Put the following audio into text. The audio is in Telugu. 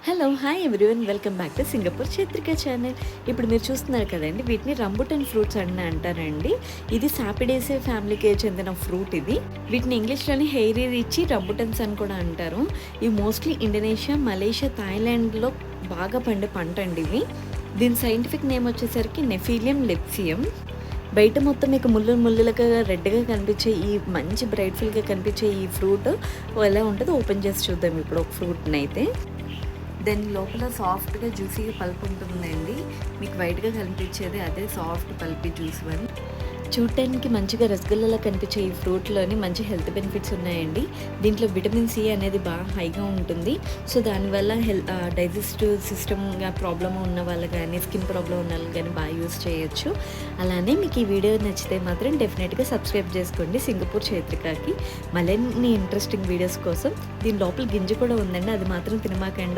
Hello! Hi everyone. Welcome back to Singapore Chaitrika channel. ఇప్పుడు మీరు చూస్తున్నారు కదండీ! వీటిని రంబుటన్ ఫ్రూట్స్ అని అంటారండి. ఇది సాపిడేసే ఫ్యామిలీకి చెందిన ఫ్రూట్ ఇది. వీటిని ఇంగ్లీష్‌లోని హెయిరీ రిచి రంబుటన్స్ అని కూడా అంటారు. ఇవి మోస్ట్‌లీ ఇండోనేషియా, మలేషియా, థాయిలాండ్‌లో బాగా పండే పంట అండి ఇవి. దీని సైంటిఫిక్ నేమ్ వచ్చేసరికి నెఫీలియం లెప్సియం. బయట మొత్తం మీకు ముల్లులు ముల్లులుగా రెడ్‌గా కనిపించే ఈ మంచి బ్రైట్‌ఫుల్‌గా కనిపించే ఈ ఫ్రూట్ ఎలా ఉంటదో ఓపెన్ చేసి చూద్దాం ఇప్పుడు ఒక ఫ్రూట్‌నైతే. దాని లోపల సాఫ్ట్‌గా జ్యూసీగా పల్ప్ ఉంటుందండి. మీకు వైట్‌గా కనిపించేది అదే సాఫ్ట్ పల్పీ జ్యూస్ వన్. చూడటానికి మంచిగా రసగుల్లాలా కనిపించే ఈ ఫ్రూట్‌లోని మంచి హెల్త్ బెనిఫిట్స్ ఉన్నాయండి. దీంట్లో విటమిన్ సి అనేది బాగా హైగా ఉంటుంది. సో దానివల్ల డైజెస్టివ్ సిస్టమ్‌గా ప్రాబ్లమ్ ఉన్న వాళ్ళు గానీ, స్కిన్ ప్రాబ్లమ్ ఉన్న వాళ్ళు గానీ బాగా యూజ్ చేయొచ్చు. అలానే మీకు ఈ వీడియో నచ్చితే మాత్రం డెఫినెట్‌గా సబ్స్క్రైబ్ చేసుకోండి సింగపూర్ చైత్రికకి. మరిన్ని ఇంట్రెస్టింగ్ వీడియోస్ కోసం దీని లోపల గింజ కూడా ఉందండి. అది మాత్రం తినమాకండి.